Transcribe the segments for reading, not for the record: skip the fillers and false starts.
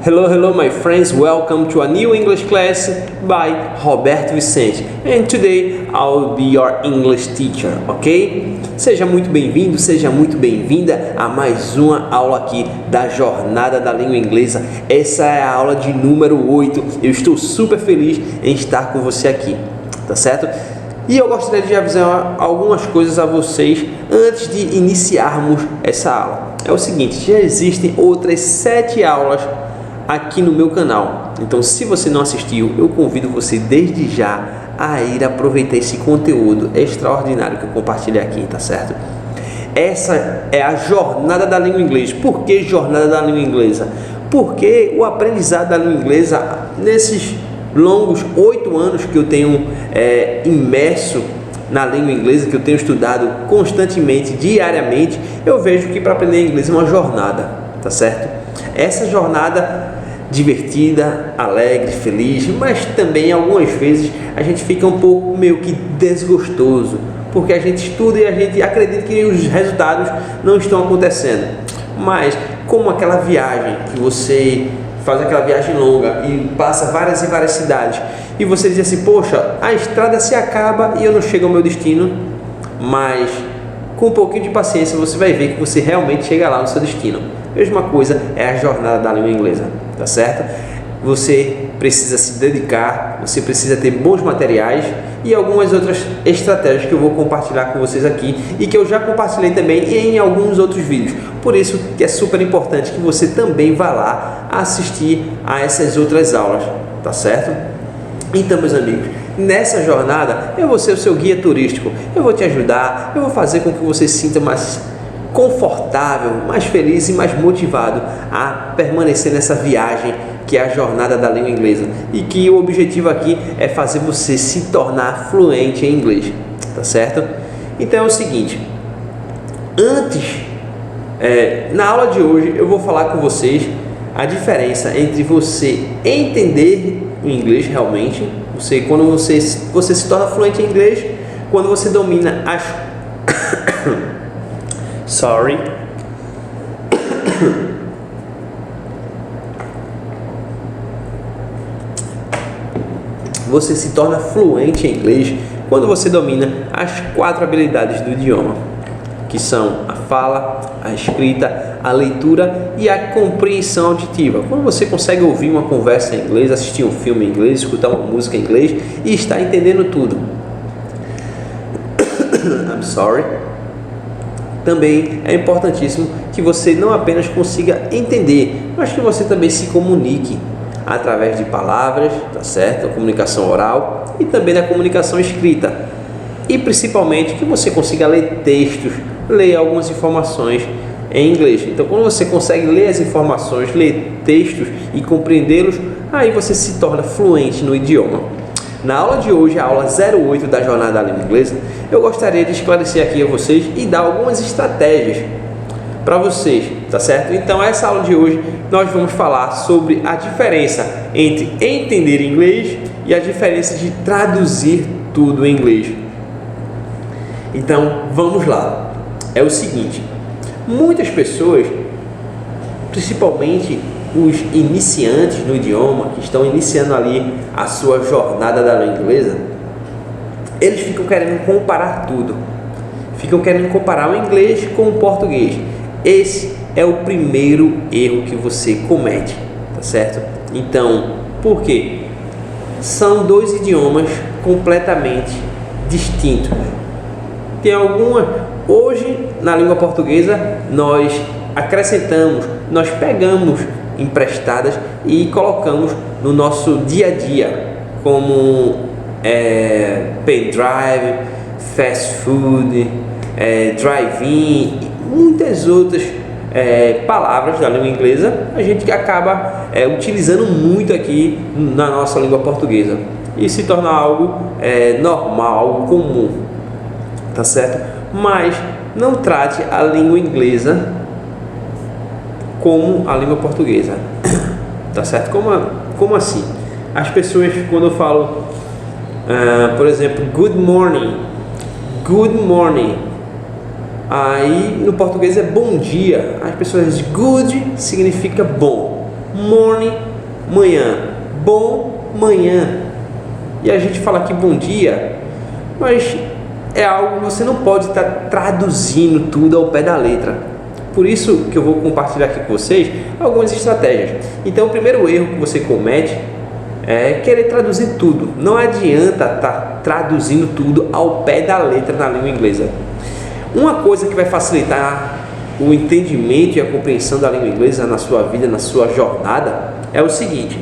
Hello my friends, welcome to a new English class by Roberto Vicente. And today I'll be your English teacher, ok? Seja muito bem-vindo, seja muito bem-vinda a mais uma aula aqui da Jornada da Língua Inglesa. Essa é a aula de número 8. Eu estou super feliz em estar com você aqui, tá certo? E eu gostaria de avisar algumas coisas a vocês antes de iniciarmos essa aula. É o seguinte, já existem outras 7 aulas aqui no meu canal. Então, se você não assistiu, eu convido você desde já a ir aproveitar esse conteúdo extraordinário que eu compartilhei aqui, tá certo? Essa é a Jornada da Língua Inglesa. Por que Jornada da Língua Inglesa? Porque o aprendizado da língua inglesa, nesses longos 8 anos que eu tenho imerso na língua inglesa, que eu tenho estudado constantemente, diariamente, eu vejo que para aprender inglês é uma jornada, tá certo? Essa jornada divertida, alegre, feliz, mas também algumas vezes a gente fica um pouco meio que desgostoso, porque a gente estuda e a gente acredita que os resultados não estão acontecendo. Mas como aquela viagem que você faz aquela viagem longa e passa várias e várias cidades e você diz assim, poxa, a estrada se acaba e eu não chego ao meu destino, mas com um pouquinho de paciência você vai ver que você realmente chega lá no seu destino. Mesma coisa é a jornada da língua inglesa, tá certo? Você precisa se dedicar, você precisa ter bons materiais e algumas outras estratégias que eu vou compartilhar com vocês aqui e que eu já compartilhei também em alguns outros vídeos. Por isso que é super importante que você também vá lá assistir a essas outras aulas, tá certo? Então, meus amigos, nessa jornada eu vou ser o seu guia turístico, eu vou te ajudar, eu vou fazer com que você se sinta mais confortável, mais feliz e mais motivado a permanecer nessa viagem que é a jornada da língua inglesa e que o objetivo aqui é fazer você se tornar fluente em inglês, tá certo? Então é o seguinte, na aula de hoje eu vou falar com vocês a diferença entre você entender o inglês realmente, quando você se torna fluente em inglês, quando você domina as Você se torna fluente em inglês quando você domina as 4 habilidades do idioma, que são a fala, a escrita, a leitura e a compreensão auditiva. Quando você consegue ouvir uma conversa em inglês, assistir um filme em inglês, escutar uma música em inglês e está entendendo tudo. Também é importantíssimo que você não apenas consiga entender, mas que você também se comunique através de palavras, tá certo? A comunicação oral e também da comunicação escrita. E principalmente que você consiga ler textos, ler algumas informações em inglês. Então, quando você consegue ler as informações, ler textos e compreendê-los, aí você se torna fluente no idioma. Na aula de hoje, a aula 08 da Jornada da Língua Inglesa, eu gostaria de esclarecer aqui a vocês e dar algumas estratégias para vocês, tá certo? Então, essa aula de hoje nós vamos falar sobre a diferença entre entender inglês e a diferença de traduzir tudo em inglês. Então, vamos lá. É o seguinte, muitas pessoas, principalmente os iniciantes no idioma, que estão iniciando ali a sua jornada da língua inglesa, eles ficam querendo comparar tudo. Ficam querendo comparar o inglês com o português. Esse é o primeiro erro que você comete, tá certo? Então, por quê? São 2 idiomas completamente distintos. Tem alguma... Hoje, na língua portuguesa, nós acrescentamos, nós pegamos emprestadas e colocamos no nosso dia a dia, como pendrive, fast food, drive-in e muitas outras palavras da língua inglesa, a gente acaba utilizando muito aqui na nossa língua portuguesa e se torna algo normal, algo comum, tá certo? Mas não trate a língua inglesa como a língua portuguesa, tá certo? Como assim? As pessoas, quando eu falo, por exemplo, good morning, aí no português é bom dia, as pessoas dizem good significa bom, morning, manhã, bom manhã. E a gente fala aqui bom dia, mas é algo que você não pode estar traduzindo tudo ao pé da letra. Por isso que eu vou compartilhar aqui com vocês algumas estratégias. Então, o primeiro erro que você comete é querer traduzir tudo. Não adianta estar traduzindo tudo ao pé da letra na língua inglesa. Uma coisa que vai facilitar o entendimento e a compreensão da língua inglesa na sua vida, na sua jornada, é o seguinte: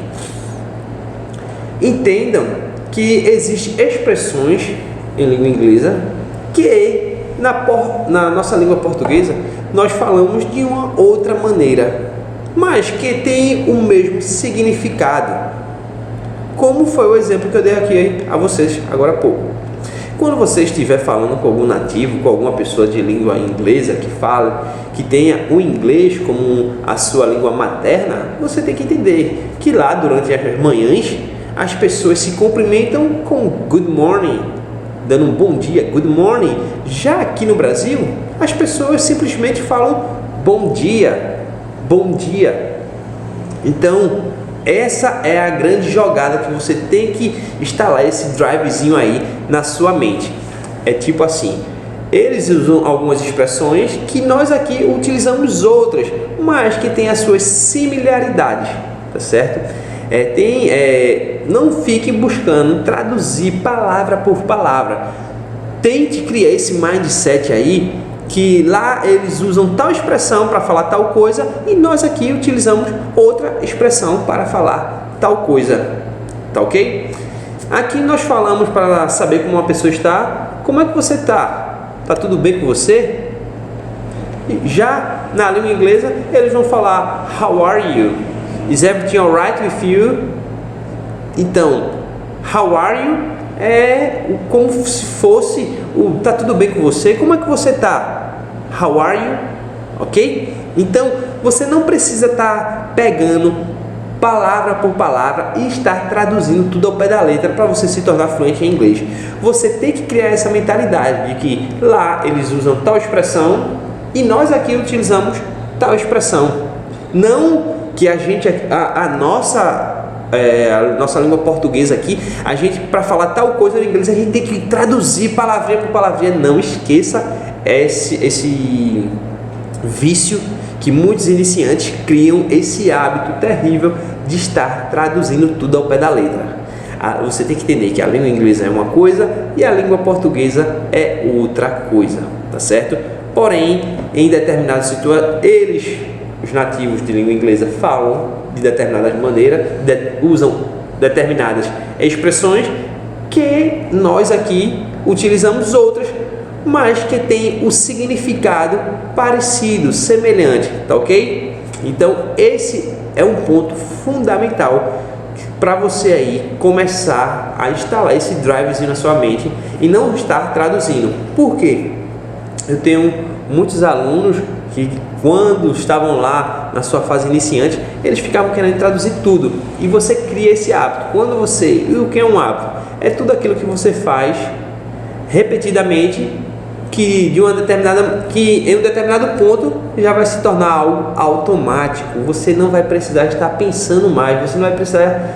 entendam que existem expressões em língua inglesa que na nossa língua portuguesa nós falamos de uma outra maneira, mas que tem o mesmo significado, como foi o exemplo que eu dei aqui a vocês agora há pouco. Quando você estiver falando com algum nativo, com alguma pessoa de língua inglesa que tenha o inglês como a sua língua materna, você tem que entender que lá durante as manhãs as pessoas se cumprimentam com good morning, dando um bom dia, good morning. Já aqui no Brasil, as pessoas simplesmente falam bom dia, bom dia. Então, essa é a grande jogada que você tem que instalar esse drivezinho aí na sua mente. É tipo assim, eles usam algumas expressões que nós aqui utilizamos outras, mas que tem as suas similaridades, tá certo? Não fique buscando traduzir palavra por palavra. Tente criar esse mindset aí, que lá eles usam tal expressão para falar tal coisa e nós aqui utilizamos outra expressão para falar tal coisa, tá ok? Aqui nós falamos para saber como uma pessoa está. Como é que você está? Tá tudo bem com você? Já na língua inglesa eles vão falar how are you? Is everything alright with you? Então, how are you é como se fosse o tá tudo bem com você? Como é que você tá? How are you? Ok? Então, você não precisa estar pegando palavra por palavra e estar traduzindo tudo ao pé da letra para você se tornar fluente em inglês. Você tem que criar essa mentalidade de que lá eles usam tal expressão e nós aqui utilizamos tal expressão. Não que a nossa língua portuguesa aqui, a gente para falar tal coisa em inglês a gente tem que traduzir palavrinha por palavrinha. Não esqueça esse vício que muitos iniciantes criam, esse hábito terrível de estar traduzindo tudo ao pé da letra. Você tem que entender que a língua inglesa é uma coisa e a língua portuguesa é outra coisa, tá certo? Porém, em determinadas situações, os nativos de língua inglesa falam de determinada maneira, usam determinadas expressões que nós aqui utilizamos outras, mas que tem o significado parecido, semelhante, tá ok? Então esse é um ponto fundamental para você aí começar a instalar esse drivezinho na sua mente e não estar traduzindo. Por quê? Eu tenho muitos alunos que quando estavam lá na sua fase iniciante, eles ficavam querendo traduzir tudo. E você cria esse hábito. E o que é um hábito? É tudo aquilo que você faz repetidamente, que em um determinado ponto já vai se tornar algo automático. Você não vai precisar estar pensando mais, você não vai precisar.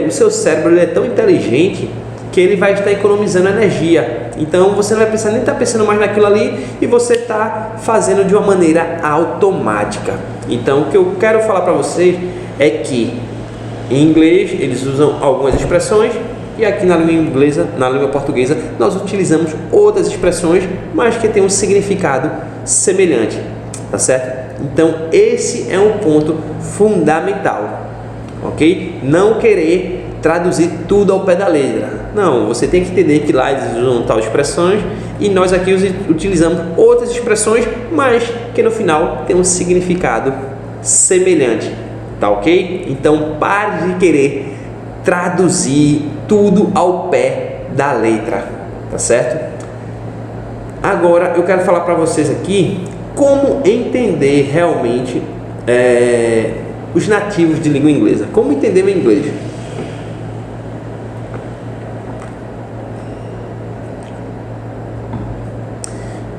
O seu cérebro ele é tão inteligente que ele vai estar economizando energia. Então você não vai precisar nem estar pensando mais naquilo ali e você está fazendo de uma maneira automática. Então o que eu quero falar para vocês é que em inglês eles usam algumas expressões e aqui na língua inglesa, na língua portuguesa, nós utilizamos outras expressões, mas que tem um significado semelhante, tá certo? Então esse é um ponto fundamental, ok? Não querer traduzir tudo ao pé da letra. Não, você tem que entender que lá eles usam tal expressões e nós aqui utilizamos outras expressões, mas que no final tem um significado semelhante, tá ok? Então pare de querer traduzir tudo ao pé da letra, tá certo? Agora eu quero falar para vocês aqui como entender realmente os nativos de língua inglesa, como entender o inglês.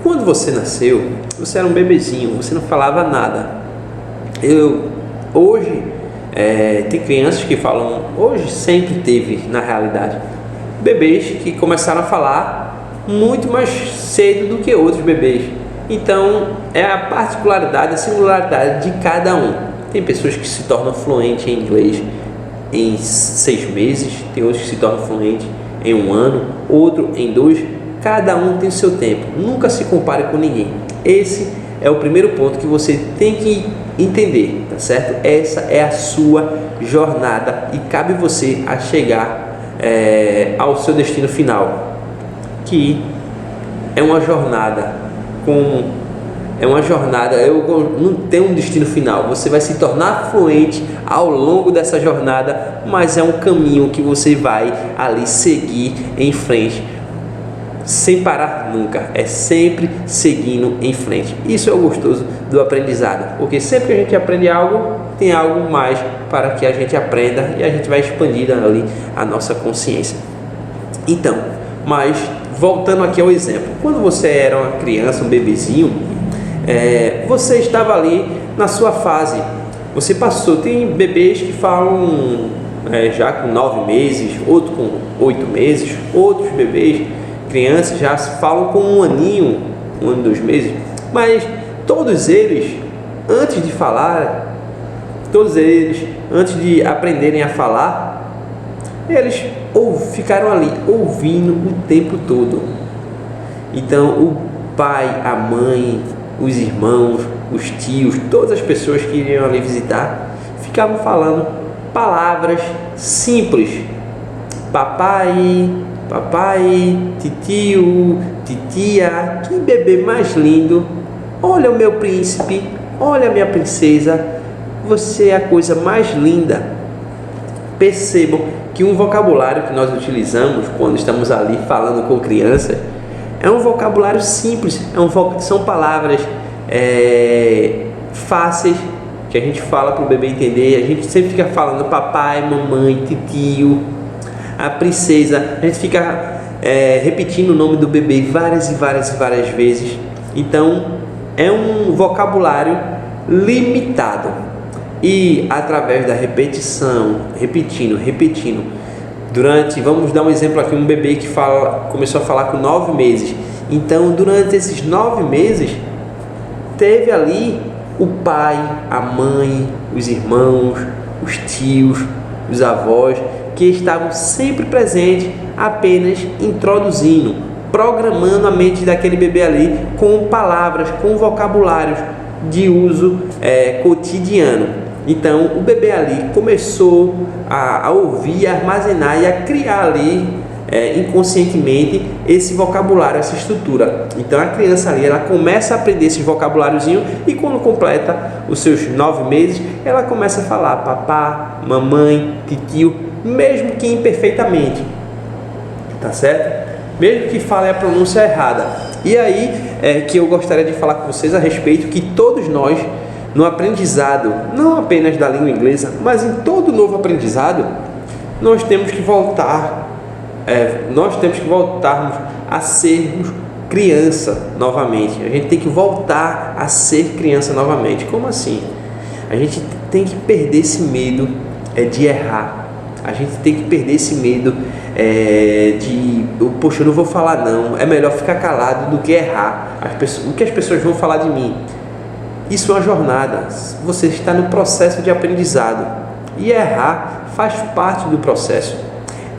Quando você nasceu, você era um bebezinho, você não falava nada. Hoje, Tem crianças que falam, hoje sempre teve na realidade, bebês que começaram a falar muito mais cedo do que outros bebês. Então é a particularidade, a singularidade de cada um. Tem pessoas que se tornam fluentes em inglês em 6 meses, tem outros que se tornam fluentes em 1 ano, outro em 2. Cada um tem o seu tempo, nunca se compare com ninguém. Esse é o primeiro ponto que você tem que entender, tá certo? Essa é a sua jornada e cabe você a chegar ao seu destino final, que é uma jornada eu não tenho um destino final. Você vai se tornar fluente ao longo dessa jornada, mas é um caminho que você vai ali seguir em frente, sem parar nunca, é sempre seguindo em frente. Isso é o gostoso do aprendizado, porque sempre que a gente aprende algo, tem algo mais para que a gente aprenda e a gente vai expandindo ali a nossa consciência. Então, mas voltando aqui ao exemplo, quando você era uma criança, um bebezinho, você estava ali na sua fase, você passou, tem bebês que falam já com 9 meses, outros com 8 meses, outros bebês, crianças já falam com 1 aninho, 1 ano e 2 meses, mas todos eles, antes de aprenderem a falar, eles ficaram ali ouvindo o tempo todo. Então o pai, a mãe, os irmãos, os tios, todas as pessoas que iriam ali visitar ficavam falando palavras simples: papai, papai, titio, titia, que bebê mais lindo, olha o meu príncipe, olha a minha princesa, você é a coisa mais linda. Percebam que um vocabulário que nós utilizamos quando estamos ali falando com crianças é um vocabulário simples, são palavras fáceis que a gente fala para o bebê entender. A gente sempre fica falando papai, mamãe, titio, a princesa, a gente fica repetindo o nome do bebê várias e várias vezes. Então é um vocabulário limitado, e através da repetição, repetindo, vamos dar um exemplo aqui, um bebê que começou a falar com 9 meses, então durante esses 9 meses teve ali o pai, a mãe, os irmãos, os tios, os avós, que estavam sempre presentes, apenas introduzindo, programando a mente daquele bebê ali com palavras, com vocabulários de uso cotidiano. Então o bebê ali começou a ouvir, a armazenar e a criar ali inconscientemente esse vocabulário, essa estrutura. Então a criança ali, ela começa a aprender esse vocabuláriozinho, e quando completa os seus 9 meses, ela começa a falar papá, mamãe, titio, mesmo que imperfeitamente, tá certo? Mesmo que fale a pronúncia errada. E aí que eu gostaria de falar com vocês a respeito que todos nós, no aprendizado, não apenas da língua inglesa, mas em todo novo aprendizado, nós temos que voltarmos a sermos criança novamente. A gente tem que voltar a ser criança novamente. Como assim? A gente tem que perder esse medo de errar. A gente tem que perder esse medo poxa, eu não vou falar não, é melhor ficar calado do que errar. O que as pessoas vão falar de mim? Isso é uma jornada, você está no processo de aprendizado, e errar faz parte do processo.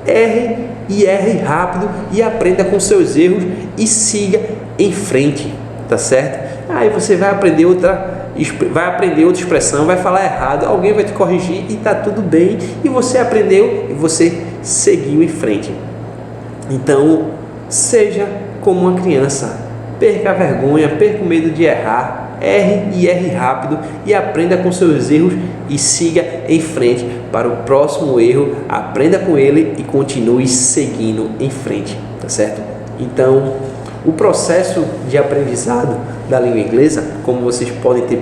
Erre rápido e aprenda com seus erros e siga em frente, tá certo? Aí você vai aprender outra expressão, vai falar errado, alguém vai te corrigir e tá tudo bem, e você aprendeu e você seguiu em frente. Então, seja como uma criança, perca a vergonha, perca o medo de errar, erre rápido e aprenda com seus erros e siga em frente para o próximo erro, aprenda com ele e continue seguindo em frente, tá certo? Então, o processo de aprendizado da língua inglesa, como vocês podem ter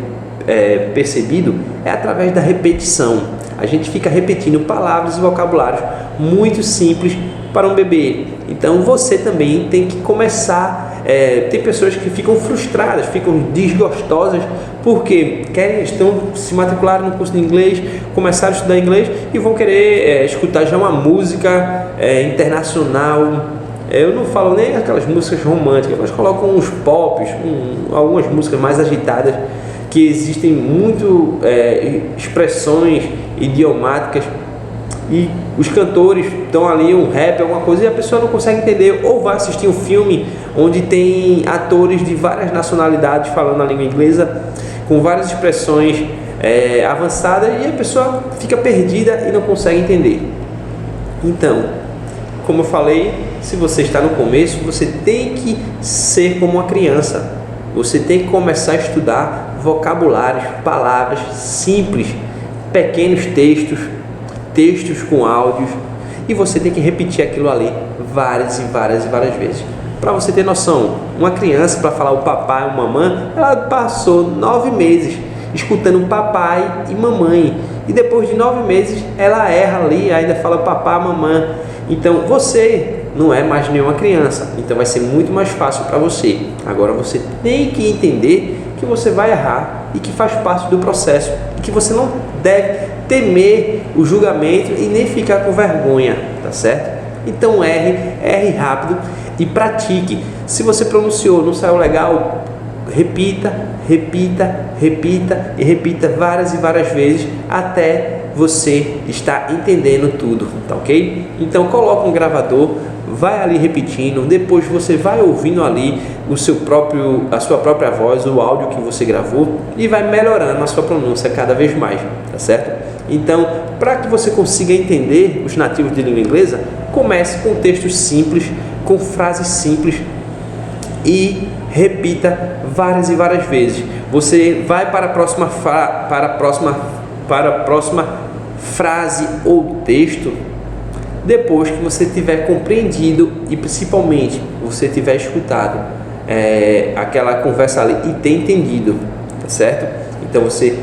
percebido, é através da repetição. A gente fica repetindo palavras e vocabulários muito simples para um bebê. Então você também tem que começar. Tem pessoas que ficam frustradas, ficam desgostosas porque estão se matricular no curso de inglês, começaram a estudar inglês e vão querer escutar já uma música internacional. Eu não falo nem aquelas músicas românticas, mas colocam uns pops, algumas músicas mais agitadas, que existem muito expressões idiomáticas e os cantores estão ali, um rap, alguma coisa, e a pessoa não consegue entender, ou vai assistir um filme onde tem atores de várias nacionalidades falando a língua inglesa, com várias expressões avançadas, e a pessoa fica perdida e não consegue entender. Então, como eu falei, se você está no começo, você tem que ser como uma criança. Você tem que começar a estudar vocabulários, palavras simples, pequenos textos com áudios, e você tem que repetir aquilo ali várias vezes. Para você ter noção, uma criança, para falar o papai ou mamãe, ela passou 9 meses escutando papai e mamãe, e depois de 9 meses ela erra ali, ainda fala papai, mamãe. Então você não é mais nenhuma criança, então vai ser muito mais fácil para você. Agora você tem que entender que você vai errar e que faz parte do processo, e que você não deve temer o julgamento e nem ficar com vergonha, tá certo? Então erre rápido e pratique. Se você pronunciou, não saiu legal, repita e repita várias vezes até você estar entendendo tudo, tá ok? Então coloca um gravador, vai ali repetindo, depois você vai ouvindo ali a sua própria voz, o áudio que você gravou, e vai melhorando a sua pronúncia cada vez mais, tá certo? Então, para que você consiga entender os nativos de língua inglesa, comece com textos simples, com frases simples, e repita várias vezes. Você vai para a próxima frase ou texto depois que você tiver compreendido e principalmente você tiver escutado aquela conversa ali e ter entendido, tá certo? Então você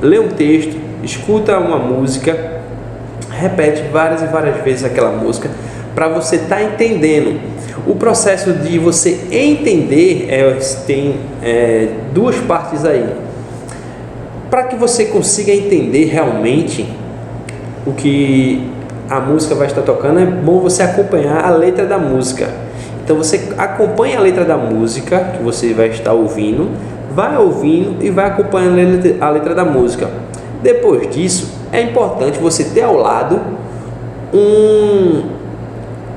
lê um texto, escuta uma música, repete várias vezes aquela música para você estar entendendo. O processo de você entender tem duas partes aí. Para que você consiga entender realmente o que a música vai estar tocando, é bom você acompanhar a letra da música. Então você acompanha a letra da música que você vai estar ouvindo, vai ouvindo e vai acompanhando a letra da música. Depois disso, é importante você ter ao lado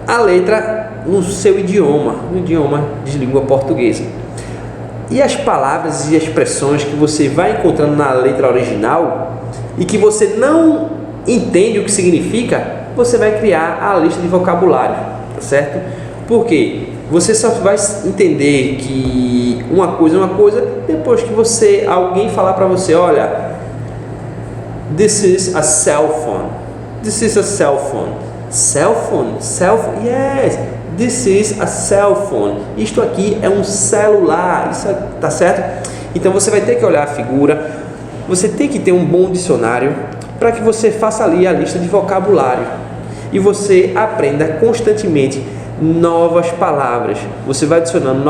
a letra no seu idioma, no idioma de língua portuguesa. E as palavras e expressões que você vai encontrando na letra original e que você não entende o que significa, você vai criar a lista de vocabulário, tá certo? Porque você só vai entender que uma coisa é uma coisa depois que alguém falar para você, olha, this is a cell phone. This is a cell phone. Cell phone? Yes. This is a cell phone. Isto aqui é um celular, tá certo? Então você vai ter que olhar a figura, você tem que ter um bom dicionário para que você faça ali a lista de vocabulário e você aprenda constantemente novas palavras. Você vai adicionando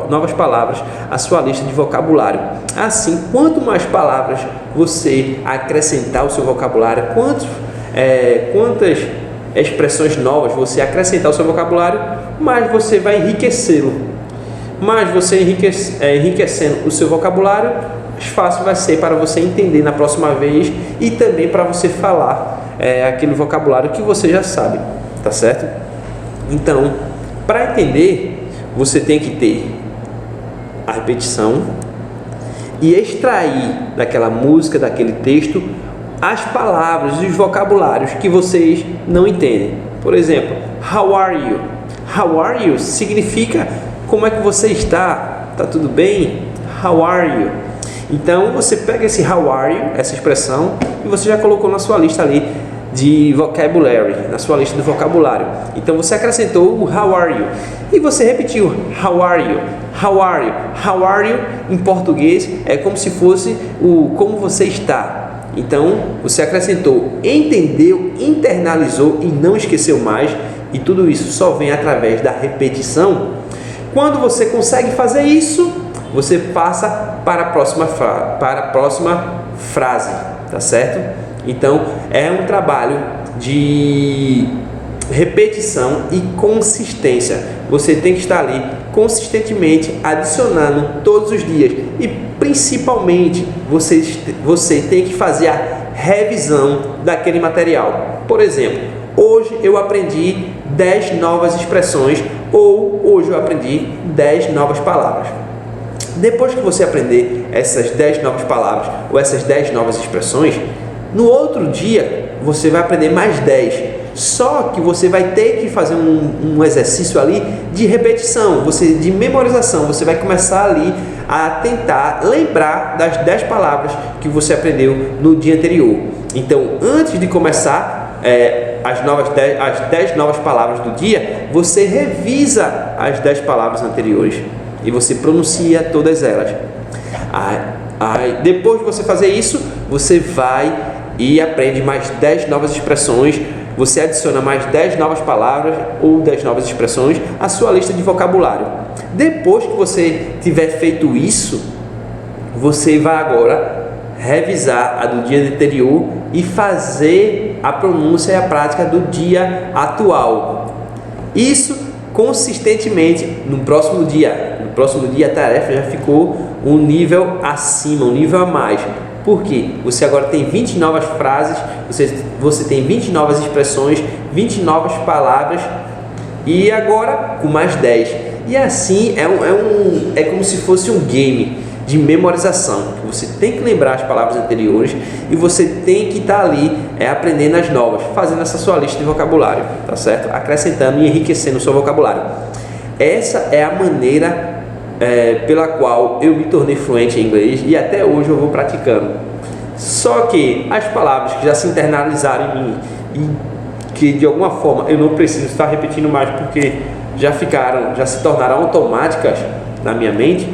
novas palavras à sua lista de vocabulário. Assim, quanto mais palavras você acrescentar ao seu vocabulário, quantas expressões novas você acrescentar ao seu vocabulário, mais você vai enriquecê-lo. Mais você enriquecendo o seu vocabulário, mais fácil vai ser para você entender na próxima vez e também para você falar aquele vocabulário que você já sabe, tá certo? Então, para entender, você tem que ter a repetição e extrair daquela música, daquele texto, as palavras e os vocabulários que vocês não entendem. Por exemplo, how are you? How are you significa como é que você está? Tá tudo bem? How are you? Então você pega esse how are you, essa expressão, e você já colocou na sua lista ali de vocabulary, na sua lista do vocabulário. Então você acrescentou o how are you e você repetiu how are you, how are you, how are you. Em português é como se fosse o como você está. Então você acrescentou, entendeu, internalizou e não esqueceu mais, e tudo isso só vem através da repetição. Quando você consegue fazer isso, você passa para a próxima frase, tá certo? Então, é um trabalho de repetição e consistência. Você tem que estar ali consistentemente adicionando todos os dias e principalmente você tem que fazer a revisão daquele material. Por exemplo, hoje eu aprendi 10 novas expressões ou hoje eu aprendi 10 novas palavras. Depois que você aprender essas 10 novas palavras ou essas 10 novas expressões, no outro dia você vai aprender mais 10. Só que você vai ter que fazer um exercício ali de repetição, de memorização. Você vai começar ali a tentar lembrar das 10 palavras que você aprendeu no dia anterior. Então, antes de começar as 10 novas palavras do dia, você revisa as 10 palavras anteriores e você pronuncia todas elas. Depois de você fazer isso, você vai e aprende mais 10 novas expressões. Você adiciona mais 10 novas palavras ou 10 novas expressões à sua lista de vocabulário. Depois que você tiver feito isso, você vai agora revisar a do dia anterior e fazer a pronúncia e a prática do dia atual. Isso consistentemente no próximo dia. No próximo dia a tarefa já ficou um nível acima, um nível a mais. Por quê? Você agora tem 20 novas frases, você tem 20 novas expressões, 20 novas palavras e agora com mais 10. E assim é como se fosse um game de memorização. Você tem que lembrar as palavras anteriores e você tem que estar ali aprendendo as novas, fazendo essa sua lista de vocabulário, tá certo? Acrescentando e enriquecendo o seu vocabulário. Essa é a maneira pela qual eu me tornei fluente em inglês e até hoje eu vou praticando. Só que as palavras que já se internalizaram em mim e que de alguma forma eu não preciso estar repetindo mais porque já se tornaram automáticas na minha mente,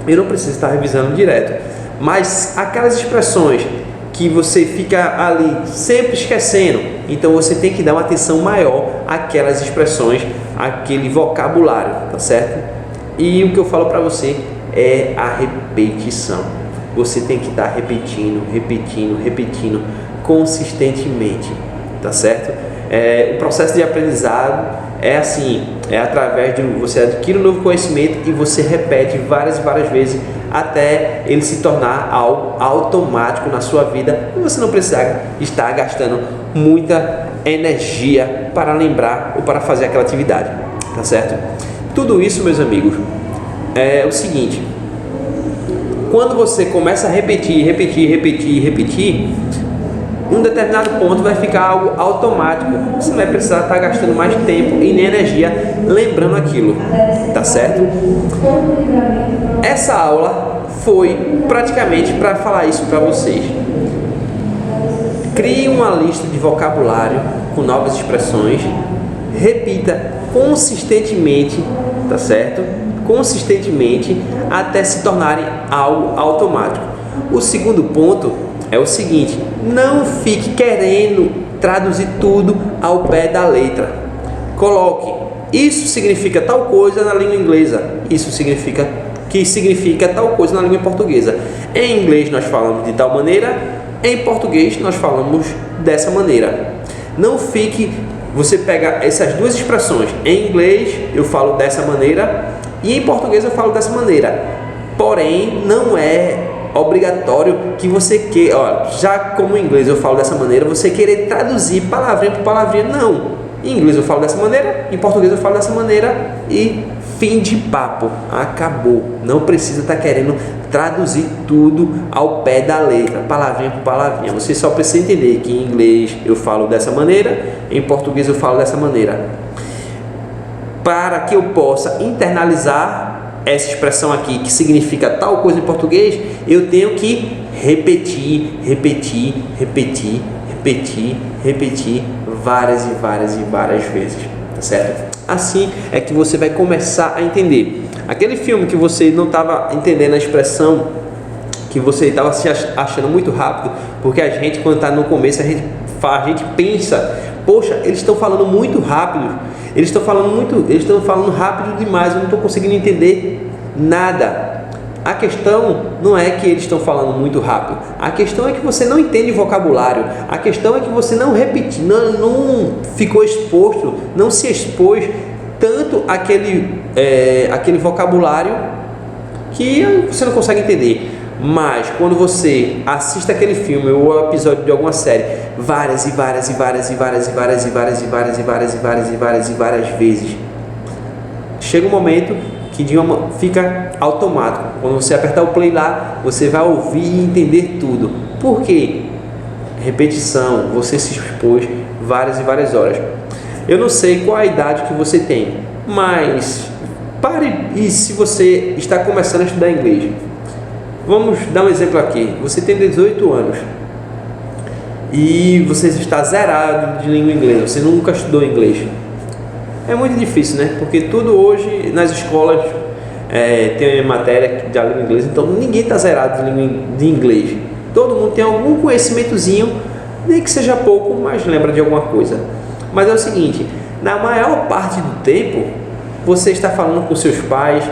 eu não preciso estar revisando direto. Mas aquelas expressões que você fica ali sempre esquecendo, então você tem que dar uma atenção maior àquelas expressões, àquele vocabulário, tá certo? E o que eu falo para você é a repetição. Você tem que estar repetindo consistentemente, tá certo? O processo de aprendizado é assim, é através de você adquirir um novo conhecimento e você repete várias e várias vezes até ele se tornar algo automático na sua vida e você não precisar estar gastando muita energia para lembrar ou para fazer aquela atividade, tá certo? Tudo isso, meus amigos, é o seguinte: quando você começa a repetir, um determinado ponto vai ficar algo automático. Você não vai precisar estar gastando mais tempo e nem energia lembrando aquilo, tá certo? Essa aula foi praticamente para falar isso para vocês. Crie uma lista de vocabulário com novas expressões, repita consistentemente, tá certo? Consistentemente até se tornarem algo automático. O segundo ponto é o seguinte: não fique querendo traduzir tudo ao pé da letra. Coloque, isso significa tal coisa na língua inglesa, isso significa tal coisa na língua portuguesa. Em inglês nós falamos de tal maneira, em português nós falamos dessa maneira. Não fique, você pega essas duas expressões, em inglês eu falo dessa maneira e em português eu falo dessa maneira. Porém, não é obrigatório que você já como em inglês eu falo dessa maneira, você querer traduzir palavrinha por palavrinha. Não, em inglês eu falo dessa maneira, em português eu falo dessa maneira e fim de papo, acabou. Não precisa estar querendo traduzir tudo ao pé da letra, palavrinha por palavrinha. Você só precisa entender que em inglês eu falo dessa maneira, em português eu falo dessa maneira. Para que eu possa internalizar essa expressão aqui, que significa tal coisa em português, eu tenho que repetir várias e várias vezes, tá certo? Assim é que você vai começar a entender. Aquele filme que você não estava entendendo a expressão, que você estava se achando muito rápido, porque a gente, quando está no começo, a gente pensa, poxa, eles estão falando muito rápido, eles estão falando rápido demais, eu não estou conseguindo entender nada. A questão não é que eles estão falando muito rápido, a questão é que você não entende vocabulário, a questão é que você não repetiu, não ficou exposto, não se expôs tanto aquele vocabulário que você não consegue entender. Mas quando você assiste aquele filme ou episódio de alguma série várias vezes, chega um momento que fica automático. Quando você apertar o play lá, você vai ouvir e entender tudo. Por quê? Repetição, você se expôs várias horas. Eu não sei qual a idade que você tem, mas pare, e se você está começando a estudar inglês, vamos dar um exemplo aqui. Você tem 18 anos e você está zerado de língua inglesa, você nunca estudou inglês. É muito difícil, né? Porque tudo hoje nas escolas tem matéria da língua inglesa, então ninguém está zerado de inglês. Todo mundo tem algum conhecimentozinho, nem que seja pouco, mas lembra de alguma coisa. Mas é o seguinte, na maior parte do tempo, você está falando com seus pais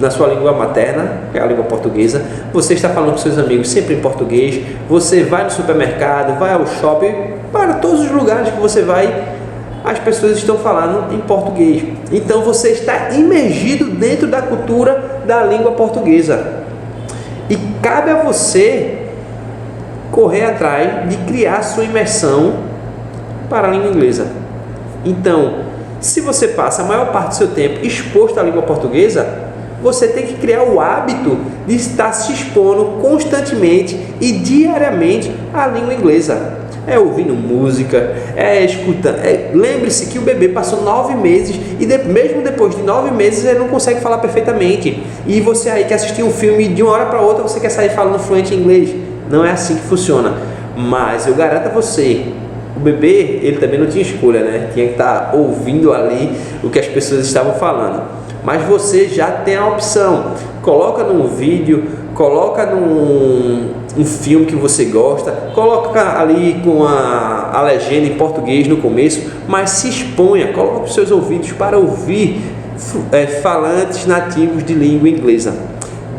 na sua língua materna, que é a língua portuguesa, você está falando com seus amigos sempre em português, você vai no supermercado, vai ao shopping, para todos os lugares que você vai, as pessoas estão falando em português. Então você está imergido dentro da cultura da língua portuguesa. E cabe a você correr atrás de criar sua imersão para a língua inglesa. Então, se você passa a maior parte do seu tempo exposto à língua portuguesa, você tem que criar o hábito de estar se expondo constantemente e diariamente à língua inglesa. É ouvindo música, escutando. Lembre-se que o bebê passou 9 meses e mesmo depois de 9 meses ele não consegue falar perfeitamente. E você aí quer assistir um filme de uma hora para outra, você quer sair falando fluente em inglês. Não é assim que funciona. Mas eu garanto a você, o bebê, ele também não tinha escolha, né? Tinha que estar ouvindo ali o que as pessoas estavam falando. Mas você já tem a opção. Coloca num vídeo, coloca num filme que você gosta, coloca ali com a legenda em português no começo, mas se exponha, coloque os seus ouvidos para ouvir falantes nativos de língua inglesa.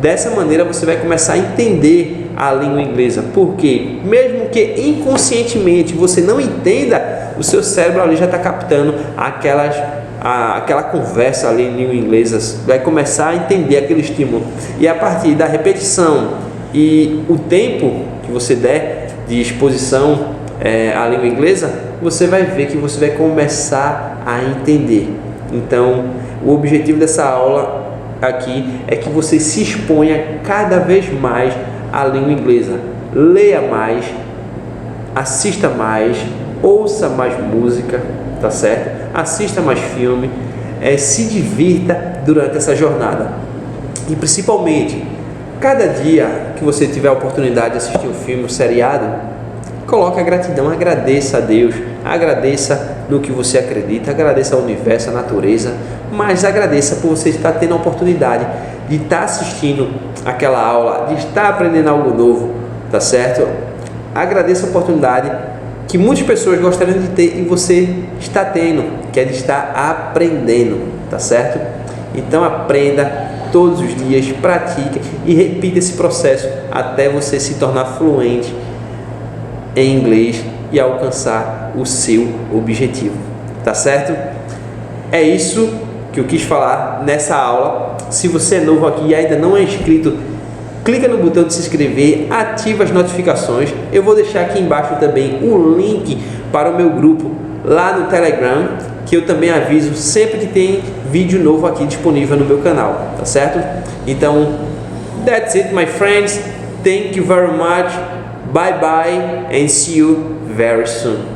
Dessa maneira você vai começar a entender a língua inglesa, porque mesmo que inconscientemente você não entenda, o seu cérebro ali já está captando aquela conversa ali em língua inglesa, vai começar a entender aquele estímulo, e a partir da repetição e o tempo que você der de exposição à língua inglesa, você vai ver que você vai começar a entender. Então, o objetivo dessa aula aqui é que você se exponha cada vez mais à língua inglesa. Leia mais, assista mais, ouça mais música, tá certo? Assista mais filme, se divirta durante essa jornada. E principalmente, cada dia que você tiver a oportunidade de assistir um filme, um seriado, coloque a gratidão, agradeça a Deus, agradeça no que você acredita, agradeça ao universo, à natureza, mas agradeça por você estar tendo a oportunidade de estar assistindo aquela aula, de estar aprendendo algo novo, tá certo? Agradeça a oportunidade que muitas pessoas gostariam de ter e você está tendo, que é de estar aprendendo, tá certo? Então aprenda todos os dias, pratique e repita esse processo até você se tornar fluente em inglês e alcançar o seu objetivo, tá certo? É isso que eu quis falar nessa aula. Se você é novo aqui e ainda não é inscrito, clica no botão de se inscrever, ativa as notificações. Eu vou deixar aqui embaixo também o link para o meu grupo lá no Telegram, que eu também aviso sempre que tem vídeo novo aqui disponível no meu canal, tá certo? Então, that's it, my friends. Thank you very much. Bye bye and see you very soon.